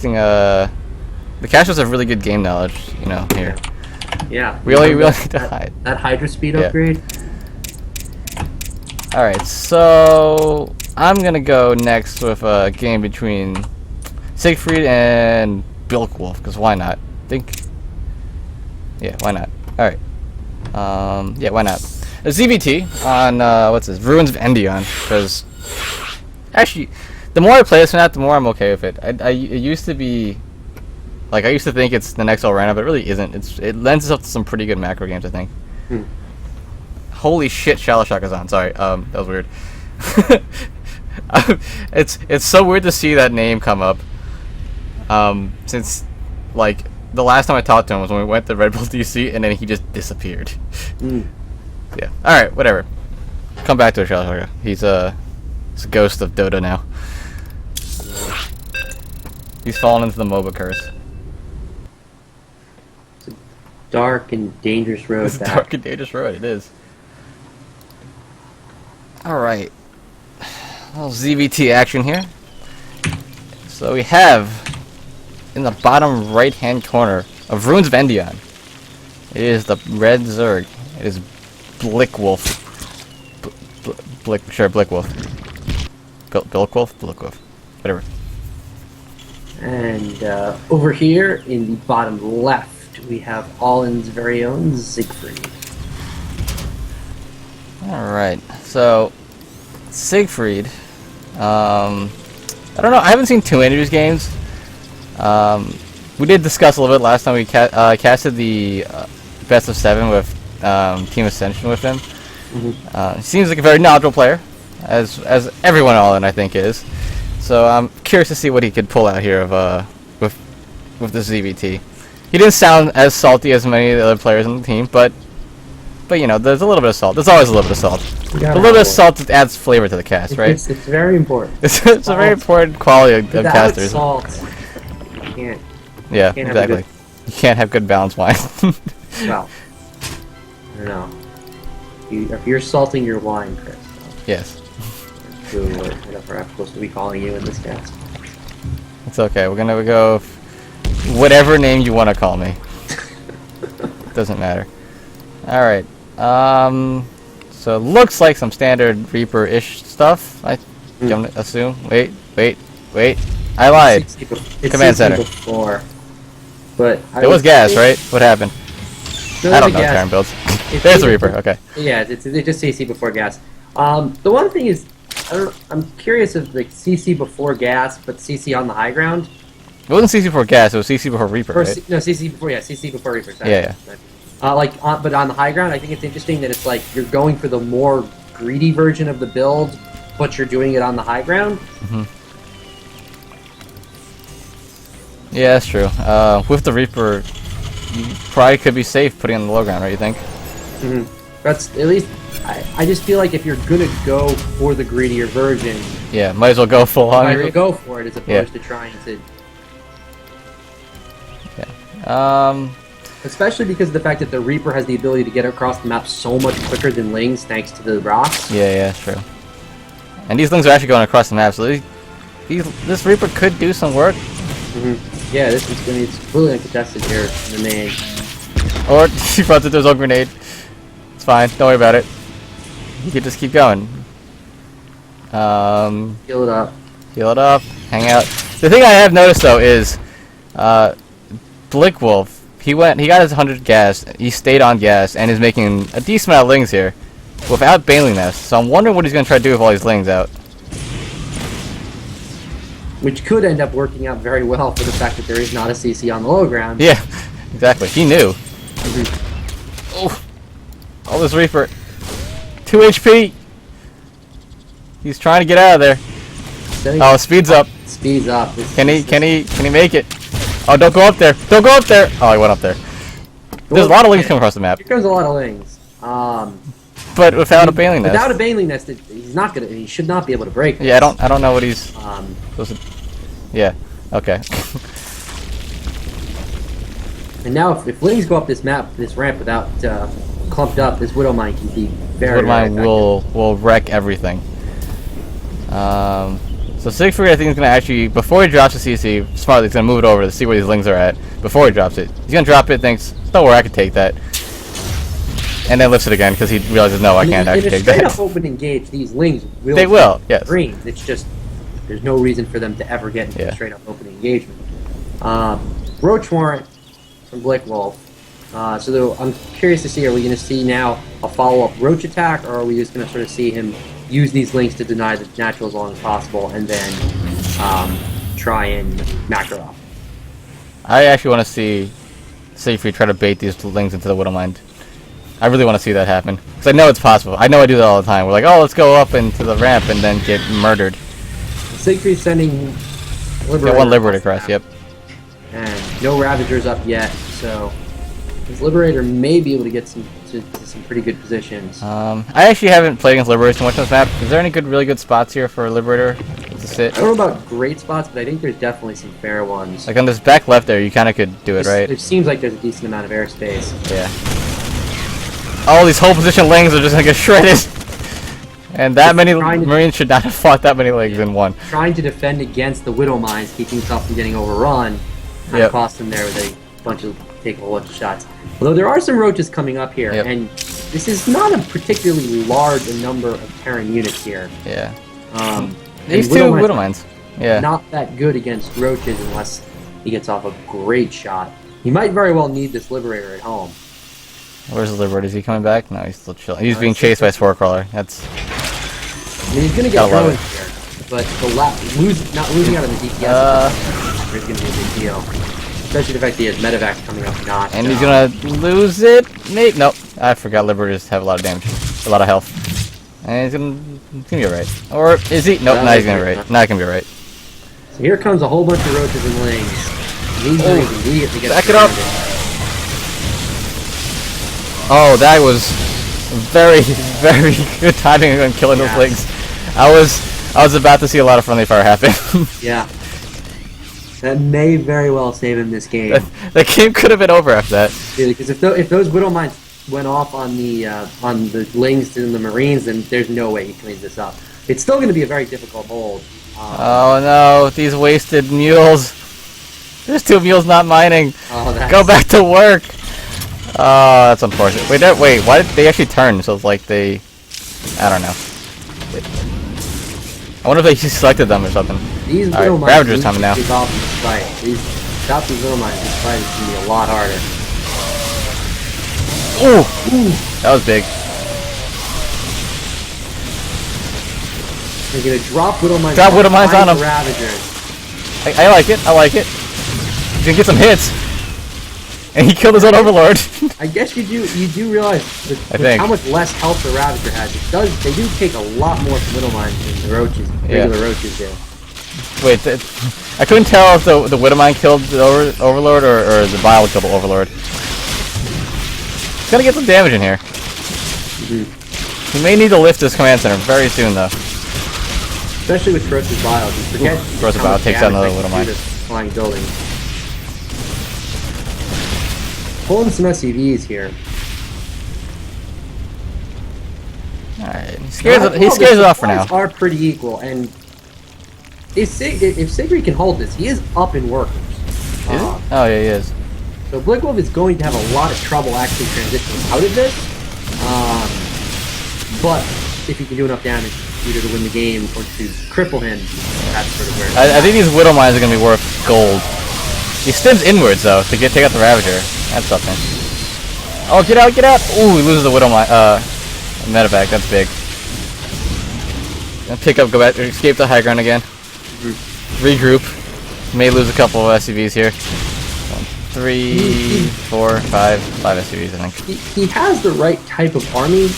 The cache was a really good game knowledge, you know, here. Yeah. We only need to hide. That Hydra speed upgrade? Alright, so I'm gonna go next with a game between Siegfried and Blikwolf, because why not? Yeah, why not? Alright. Yeah, why not? A ZVT on, what's this? Ruins of Endion, because actually, the more I play this map, the more I'm okay with it. It used to be, like, I used to think it's the next All-Rounder, but it really isn't. It lends itself to some pretty good macro games, I think. Holy shit, Shallow Shock is on. Sorry, that was weird. It's so weird to see that name come up. Since, like, the last time I talked to him was when we went to Red Bull DC, and then he just disappeared. Yeah. Alright, whatever. Come back to a Shallow Shock. He's a ghost of Dota now. He's fallen into the MOBA curse. It's a dark and dangerous road. It's a dark and dangerous road, it is. Alright. A little ZVT action here. So we have, in the bottom right hand corner of Ruins of Endion, it is the red Zerg. It is Blikwolf. Blikwolf. Blikwolf? Whatever. And over here in the bottom left, we have Allen's very own Siegfried. Alright, so Siegfried, I don't know, I haven't seen too many of these games. We did discuss a little bit last time we casted the best of 7 with Team Ascension with him. He seems like a very knowledgeable player, as everyone Allen I think is. So I'm curious to see what he could pull out here of with the ZVT. He didn't sound as salty as many of the other players on the team, but you know, there's a little bit of salt. There's always a little bit of salt. A little bit of salt that adds flavor to the cast, right? It's very important. It's a very important quality of casters. Salt, you can't. Yeah, exactly. You can't have good balanced wine. Well, I don't know. If you're salting your wine, Chris. Yes. That's really what I'm supposed to be calling you in this cast. It's okay. We're gonna go whatever name you want to call me. Doesn't matter. All right. So it looks like some standard Reaper-ish stuff. I don't assume. Wait. I lied. Command center. Before, but it was gas, right? What happened? I don't know Terran builds. There's the Reaper. Okay. Yeah, it's just CC before gas. The one thing is, I'm curious if like CC before gas, but CC on the high ground. It wasn't CC before gas. It was CC before Reaper, right? No, CC before. Yeah, CC before Reaper. Sorry. Yeah. But on the high ground, I think it's interesting that it's like you're going for the more greedy version of the build, but you're doing it on the high ground. Yeah, that's true. With the Reaper, you probably could be safe putting it on the low ground, right? You think? That's at least. I just feel like if you're gonna go for the greedier version, yeah, might as well go full on. Might as well go for it as opposed to trying to. Yeah. Especially because of the fact that the Reaper has the ability to get across the map so much quicker than Lings, thanks to the rocks. Yeah, true. And these Lings are actually going across the map, so this Reaper could do some work. Yeah, it's completely uncontested here in the main. Or he runs into his own grenade. It's fine. Don't worry about it. He could just keep going. Heal it up. Heal it up. Hang out. The thing I have noticed though is, Blikwolf. He got his 100 gas. He stayed on gas and is making a decent amount of Lings here, without bailing this. So I'm wondering what he's gonna try to do with all these Lings out. Which could end up working out very well for the fact that there is not a CC on the low ground. Yeah, exactly. He knew. Oh, all this Reaper. 2 HP. He's trying to get out of there. Oh, speeds up. Speeds up. Can he make it? Oh, don't go up there. Don't go up there. Oh, he went up there. There's a lot of Lings coming across the map. Here comes a lot of Lings. But without a bailing nest. Without a bailing nest, he's not gonna. He should not be able to break this. Yeah, I don't know what he's supposed to. Yeah. Okay. And now, if Lings go up this ramp without clumped up, this Widow Mine can be very. Widow Mine will wreck everything. So Siegfried, I think, is going to actually, before he drops the CC, smartly, he's going to move it over to see where these lings are at before he drops it. He's going to drop it, thinks, don't worry, I can take that. And then lifts it again because he realizes, no, I can't actually take that. In a straight up open engage, these lings will They will, yes. green. It's just, there's no reason for them to ever get into a straight up open engagement. Roach Warrant from Blikwolf. So I'm curious to see, are we going to see now a follow-up Roach attack, or are we just going to sort of see him use these links to deny the natural as long as possible, and then try and macro off? I actually want to see Siegfried try to bait these lings into the Widowmind. I really want to see that happen. Because I know it's possible. I know I do that all the time. We're like, oh, let's go up into the ramp and then get murdered. Siegfried's sending Liberator. Got one Liberator across, yep. And no Ravagers up yet, so his Liberator may be able to get to some pretty good positions. I actually haven't played against Liberators too much on this map. Is there any really good spots here for a Liberator to sit? I don't know about great spots, but I think there's definitely some fair ones. Like on this back left there, you kind of could do it, right? It seems like there's a decent amount of airspace. Yeah. All these whole position lings are just gonna get shredded. And that many Marines should not have fought that many lings in one. Trying to defend against the Widow Mines, keeping himself from getting overrun, kind of cost him there with taking a whole bunch of shots. Although there are some Roaches coming up here, and this is not a particularly large number of Terran units here. Yeah. These two Widow Mines. Yeah. Not that good against Roaches unless he gets off a great shot. He might very well need this Liberator at home. Where's the Liberator? Is he coming back? No, he's still chilling. He's being chased by a Spore Crawler. That's... I mean, he's going to get thrown here, but not losing out on the DPS is going to be a big deal. Especially the fact that he has Medevac coming up notch. And he's going to lose it? Maybe. Nope. I forgot Liberators have a lot of damage. A lot of health. And he's going to be alright. Or is he? Nope, now he's going to be alright. Not going to be alright. So here comes a whole bunch of Roaches and Lings. He's going to immediately get back it up! Oh, that was very, very good timing on killing those lings. I was about to see a lot of friendly fire happen. Yeah. That may very well save him this game. The game could have been over after that. Yeah, because if those Widow Mines went off on the Lings and the Marines, then there's no way he cleans this up. It's still going to be a very difficult hold. Oh no, these wasted mules. There's 2 mules not mining. Oh, go back to work. Oh, that's unfortunate. Wait, why did they actually turn? So it's like they... I don't know. I wonder if they just selected them or something. These Widow Mines Ravager's coming now. Stop these Widow Mines. This fight is going to be a lot harder. Ooh! That was big. They're going to drop Widow Mines. Drop Widow Mines on them. Ravagers. I like it. I like it. He's going to get some hits. And he killed his own Overlord. I guess you do realize how much less health the Ravager has. They do take a lot more from Widow Mines than the Roaches, regular Roaches do. Wait, I couldn't tell if the Widow Mine killed the Overlord or the Bile killed the Overlord. He's gonna get some damage in here. He may need to lift this command center very soon, though. Especially with Corrosive Bile. You forget Corrosive Bile takes out another Widow Mine. Flying building. Pulling some SCVs here. Alright, he scares it off for now. Are pretty equal, and if Siegfried can hold this, he is up in workers. Oh yeah, he is. So Blikwolf is going to have a lot of trouble actually transitioning out of this. But if he can do enough damage either to win the game or to cripple him, that's sort of where I think these Widow Mines are going to be worth gold. He stims inwards, though, to take out the Ravager. That's something. Oh, get out, get out! Ooh, he loses the Widow Mine, medevac, that's big. Pick up, go back, escape the high ground again. Regroup. May lose a couple of SCVs here. 1, 3, 4, 5 SCVs, I think. He has the right type of army.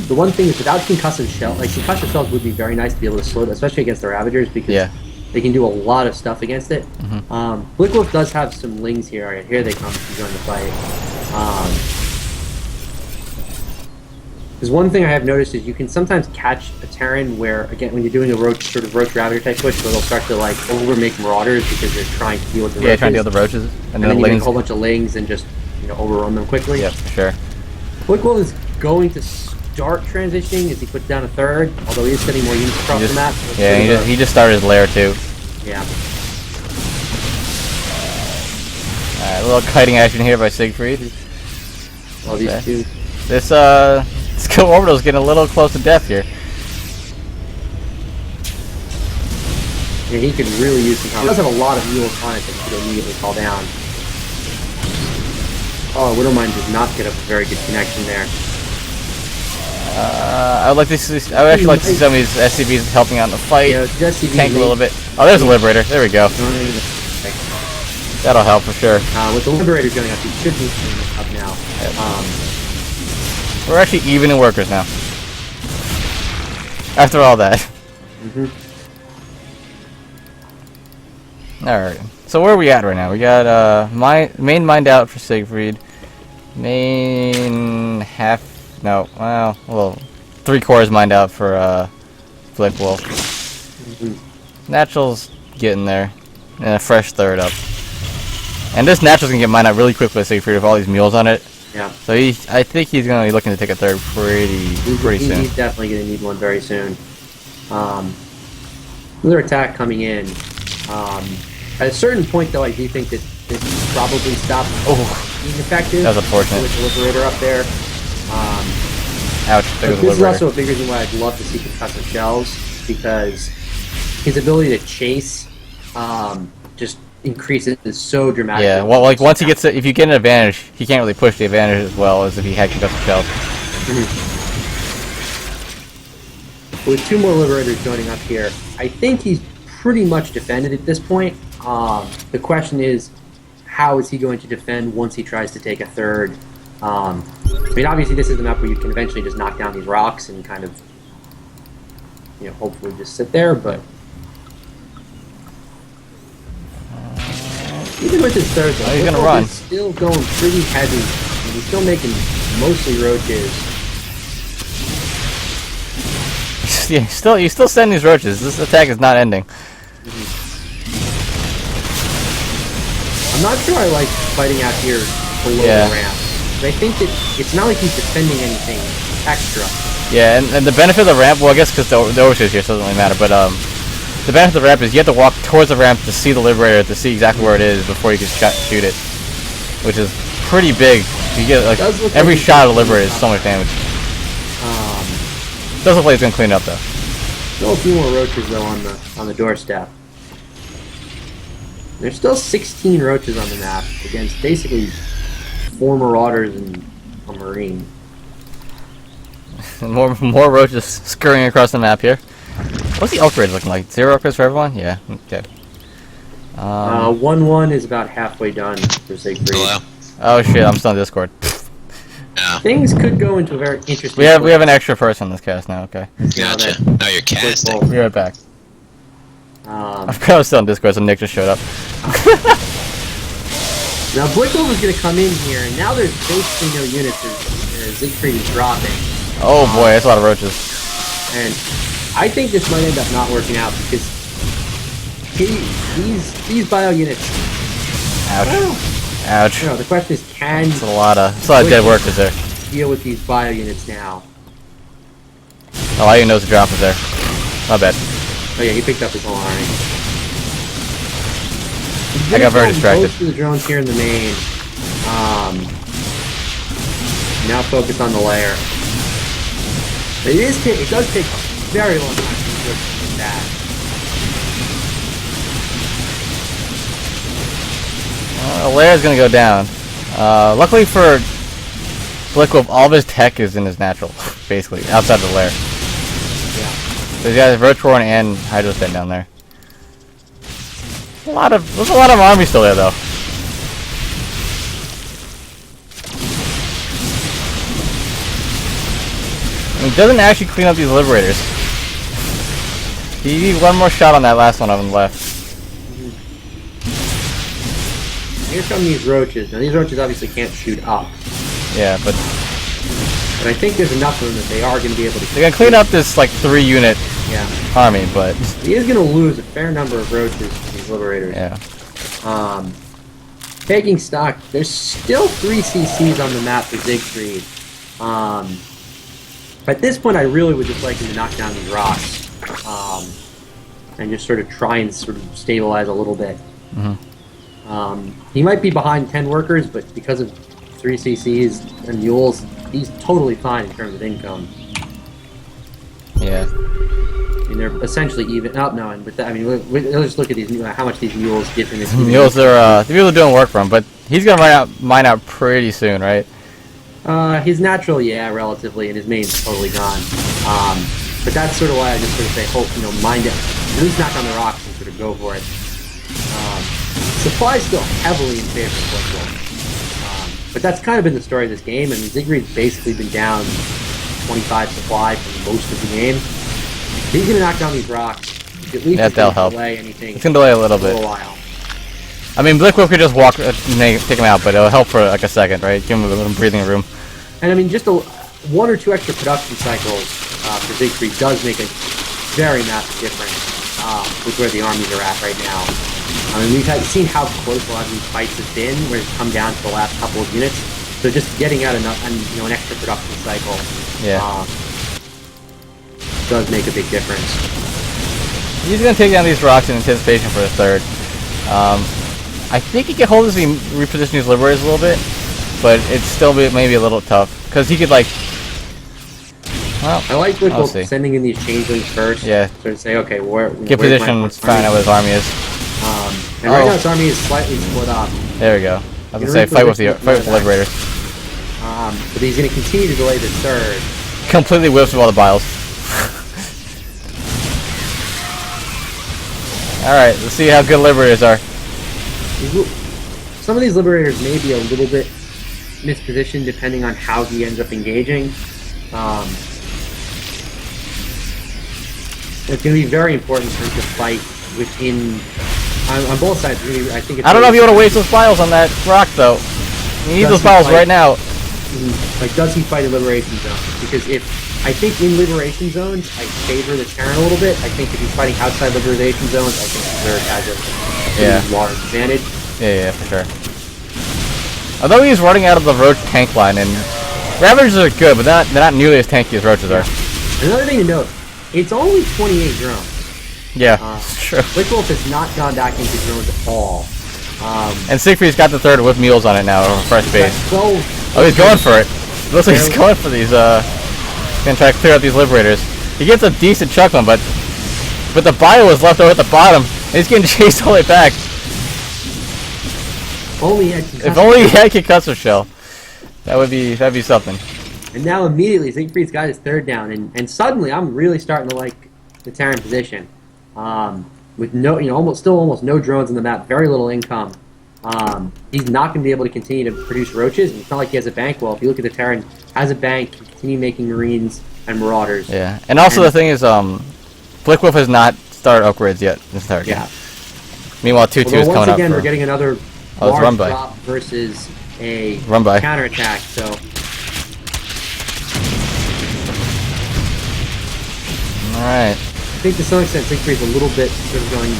The one thing is without concussive shells, concussive shells would be very nice to be able to slow, especially against the Ravagers, because they can do a lot of stuff against it. Blikwolf does have some Lings here. Right, here they come to join the fight. Because one thing I have noticed is you can sometimes catch a Terran where, again, when you're doing a Roach Ravager type push, where they'll start to over-make Marauders because they're trying to deal with the Roaches. Yeah, trying to deal with the Roaches. And then you make a whole bunch of Lings and just overrun them quickly. Yep, sure. Blikwolf is going to start transitioning as he puts down a third, although he is sending more units across the map. So yeah, he just started his lair too. Yeah. Alright, a little kiting action here by Siegfried. Well, these two. This skill orbital is getting a little close to death here. Yeah, he could really use some. He does have a lot of mules on it that he could immediately call down. Oh, Widowmine does not get up a very good connection there. I would actually like to see some of these SCVs helping out in the fight. Yeah, SCV tank a little bit. Oh, there's a Liberator. There we go. That'll help for sure. With the Liberator going up, he should be up now. Yep. We're actually even in workers now. After all that. Alright. So where are we at right now? We got main mined out for Siegfried. Main half. No, well, 3/4 mined out for Blikwolf. Natural's getting there, and a fresh third up. And this natural's gonna get mined out really quickly, Siegfried, with all these mules on it. Yeah. So I think he's gonna be looking to take a third pretty soon. He's definitely gonna need one very soon. Another attack coming in. At a certain point, though, I do think that this probably stopped being effective. That was unfortunate. With the Liberator up there. Ouch, there but goes the this is Liberator. also a big reason why I'd love to see concussive shells, because his ability to chase just increases so dramatically. Yeah, well, like once he gets it, if you get an advantage, he can't really push the advantage as well as if he had concussive shells. With 2 more Liberators joining up here, I think he's pretty much defended at this point. The question is, how is he going to defend once he tries to take a third? I mean, obviously this is the map where you can eventually just knock down these rocks and kind of, hopefully just sit there, but even with his third, though, he's gonna run. He's still going pretty heavy, and he's still making mostly roaches. Yeah, you still send these roaches. This attack is not ending. I'm not sure I like fighting out here below the ramp. But I think that it's not like he's defending anything extra. Yeah, and the benefit of the ramp, well, I guess because the overshoot here, so it doesn't really matter, but the benefit of the ramp is you have to walk towards the ramp to see the Liberator, to see exactly where it is before you can shoot it, which is pretty big. You get like every shot of the Liberator is so much damage. Doesn't look like it's gonna clean it up though. Still a few more roaches though on the doorstep. There's still 16 roaches on the map against basically 4 Marauders and a Marine. more roaches scurrying across the map here. What's the upgrade looking like? 0 upgrades for everyone? Yeah. Okay. 1-1 is about halfway done for Siegfried. Hello? Oh shit! I'm still on Discord. Yeah. Things could go into a very interesting. We have an extra person in this cast now. Okay. Gotcha. Now you're casting. Be right back. I forgot I was still on Discord, so Nick just showed up. Now Blikwolf is going to come in here, and now there's basically no units as Siegfried is dropping. Oh boy, that's a lot of roaches. And I think this might end up not working out because these bio units. Ouch. Well, Ouch. the question is, can It's a lot of dead workers there. deal with these bio units now? Oh, I didn't know the drop was there. My bad. Oh yeah, he picked up his whole army. I got very distracted. Most of the drones here in the main. Now focus on the lair. It does take a very long time to do that. The lair is gonna go down. Luckily for Blikwolf, all of his tech is in his natural, basically, outside the lair. Yeah. So he's got Rotorn and Hydrospin down there. There's a lot of army still there though. And he doesn't actually clean up these Liberators. He needs one more shot on that last one on the left. Here come these roaches. Now these roaches obviously can't shoot up. Yeah, but I think there's enough of them that they are going to be able to. they're gonna clean up this like 3-unit army, but he is going to lose a fair number of roaches to these Liberators. yeah. Taking stock, there's still 3 CCs on the map for Siegfried. At this point, I really would just like him to knock down these rocks. And just sort of try and sort of stabilize a little bit. He might be behind 10 workers, but because of 3 CCs and mules, he's totally fine in terms of income. Yeah. I mean, they're essentially even. Oh, no, and with that, I mean, let's just look at these, how much these mules give him. Mules are, the mules are doing work for him, but he's gonna mine out pretty soon, right? His natural, yeah, relatively, and his main's totally gone. But that's sort of why I just sort of say, hope, mind it. At least knock on the rocks and sort of go for it. Supply's still heavily in favor of Blikwolf. But that's kind of been the story of this game. I mean, Siegfried's basically been down 25 supply for most of the game. He's going to knock down these rocks. At least that'll help. Delay anything. It's going to delay a little bit. While. I mean, Blikwolf could just walk, take him out, but it'll help for like a second, right? Give him a little breathing room. And I mean, just 1 or 2 extra production cycles for Siegfried does make a very massive difference with where the armies are at right now. I mean, we've seen how close a lot of these fights have been, where it's come down to the last couple of units. So just getting out an extra production cycle, does make a big difference. He's gonna take down these rocks in anticipation for the third. I think he can hold as he reposition these liberators a little bit, but it's still maybe a little tough because he could like. Well, I like Blikwolf sending in these changelings first. Yeah. Sort of say, okay, where get position, find out where his army is. And right now his army is slightly split up. There we go. I was gonna say fight with the liberators. But he's gonna continue to delay the third. Completely whiffs with all the biles. All right, let's see how good liberators are. Some of these liberators may be a little bit mispositioned depending on how he ends up engaging. It's going to be very important for him to fight within on both sides. Really, I think. I don't know if you want to waste those biles on that rock though. You need those biles right now. Like, does he fight in Liberation Zone? Because I think in Liberation Zones, I favor the Terran a little bit. I think if he's fighting outside Liberation Zones, I think Zerg has a large advantage. Yeah, for sure. Although he's running out of the Roach tank line, and Ravagers are good, but they're not nearly as tanky as Roaches are. Another thing to note, it's only 28 drones. Yeah, sure. Blikwolf has not gone back into drones at all. And Siegfried's got the third with mules on it now, a fresh base. Oh, he's going for it. Looks like he's going for these, gonna try to clear out these liberators. He gets a decent chunk on, but the bio is left over at the bottom, and he's getting chased all the way back. If only he had concussive shell, that'd be something. And now immediately Siegfried's got his third down, and suddenly I'm really starting to like the Terran position. With no, almost no drones on the map, very little income. He's not going to be able to continue to produce roaches. It's not like he has a bank. Well, if you look at the Terran, has a bank, can continue making Marines and Marauders. Yeah, and also the thing is, Blikwolf has not started upgrades yet. Yeah. Meanwhile, 2-2 is coming up. Once again, we're getting another large by. drop versus a run by counterattack. So. All right. I think to some extent Siegfried's a little bit sort of going,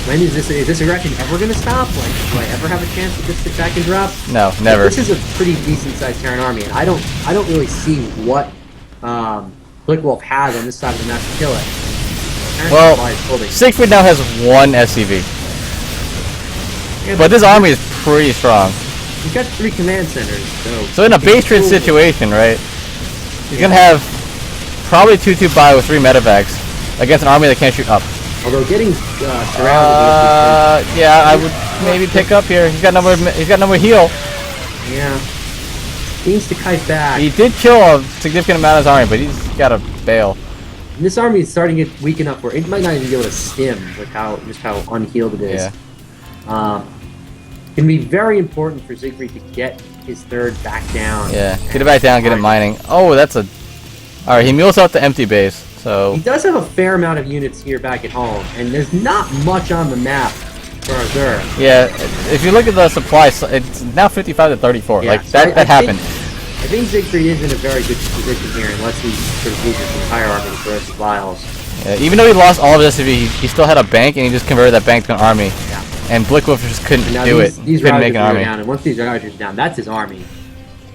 when is this aggression ever going to stop? Like, do I ever have a chance to just attack and drop? No, never. This is a pretty decent sized Terran army, and I don't really see what Blikwolf has on this side of the map to kill it. Well, Siegfried now has 1 SCV. Yeah, but this army is pretty strong. He's got 3 command centers, so in a base trade situation, right, he's going to have probably 2-2 buy with 3 medevacs against an army that can't shoot up. Although getting surrounded. Yeah, I would maybe pick up here. He's got number heal. Yeah. He needs to kite back. He did kill a significant amount of his army, but he's got to bail. And this army is starting to get weak enough where it might not even be able to stim with just how unhealed it is. Yeah. It's going to be very important for Siegfried to get his third back down. Yeah, get it back down, get it mining. Oh, that's a... Alright, he mules out the empty base, so... He does have a fair amount of units here back at home, and there's not much on the map for our Zerg. Yeah, if you look at the supply, it's now 55 to 34. Yeah, like, so that happened. I think Siegfried is in a very good position here, unless he sort of loses his entire army to throw some vials. Yeah, even though he lost all of his SCV, he still had a bank, and he just converted that bank to an army. Yeah. And Blikwolf just couldn't do it. These couldn't make an army. Down, and once these Ravagers are down, that's his army.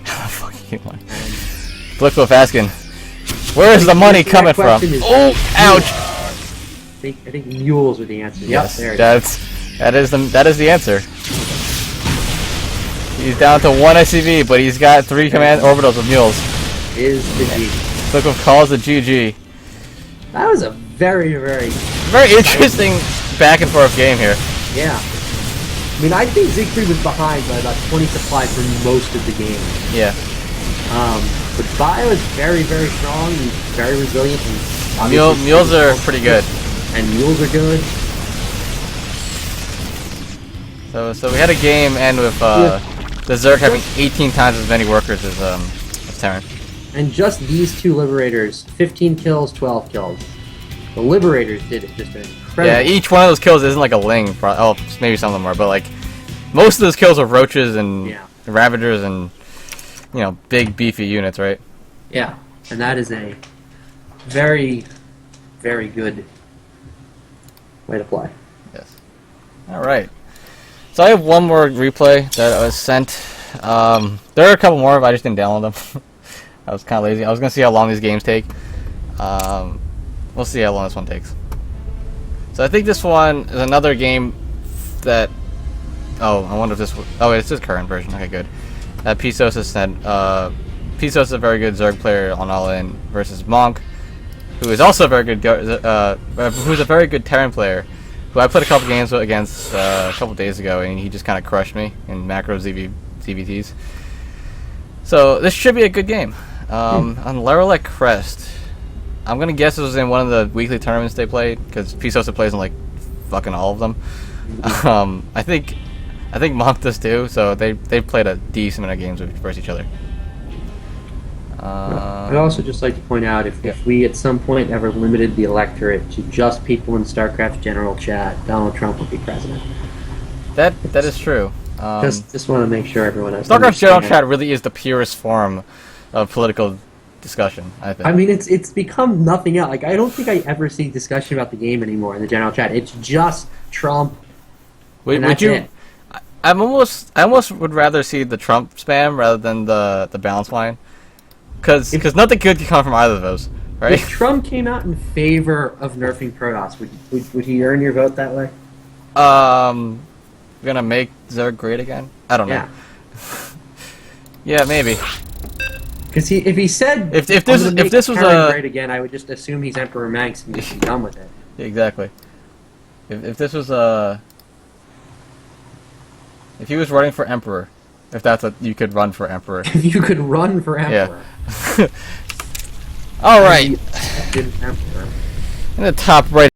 Fucking one. Blikwolf asking, Where is the money coming from? Oh, ouch! I think mules are the answer. Yes, yep, there it is. that is the answer. He's down to 1 SCV, but he's got 3 command orbitals with mules. Is the G. Blikwolf calls the GG. That was a very interesting back and forth game here. Yeah. I mean, I think Siegfried was behind by about 20 supply for most of the game. Yeah. But Bio is very strong and very resilient. And mules are pretty good. And mules are good. So we had a game end with the Zerg having 18 times as many workers as Terran. And just these 2 Liberators, 15 kills, 12 kills. The Liberators did it just incredible. Yeah, each one of those kills isn't like a Ling. Oh, maybe some of them are, but like most of those kills are Roaches and Ravagers and big beefy units, right? Yeah, and that is a very good way to play. Yes. All right. So I have one more replay that I was sent. There are a couple more, but I just didn't download them. I was kind of lazy. I was gonna see how long these games take. We'll see how long this one takes. So I think this one is another game that. Oh, I wonder if this. Oh, it's this current version. Okay, good. Pisos has said. Pisos is a very good Zerg player on All In versus Monk, who is also a very good. Who's a very good Terran player, who I played a couple games against a couple days ago, and he just kind of crushed me in macro ZVTs. So this should be a good game. On Laralek Crest, I'm gonna guess this was in one of the weekly tournaments they played, because Pisosa plays in like fucking all of them. I think Monk does too, so they played a decent amount of games versus each other. I'd also just like to point out, if we at some point ever limited the electorate to just people in StarCraft's general chat, Donald Trump would be president. That is true. Just want to make sure everyone has. StarCraft's general chat really is the purest form of political discussion, I think. I mean, it's become nothing else. Like, I don't think I ever see discussion about the game anymore in the general chat. It's just Trump. And that's it. I almost would rather see the Trump spam rather than the balance line, because nothing good can come from either of those, right? If Trump came out in favor of nerfing Protoss, would he earn your vote that way? Gonna make Zerg great again? I don't know. Yeah. Yeah, maybe. Because if he said if this was a great again, I would just assume he's Emperor Manx and just be done with it. Exactly. If this was a if he was running for Emperor, if that's what you could run for Emperor. If you could run for Emperor. Yeah. All right. Emperor. In the top right.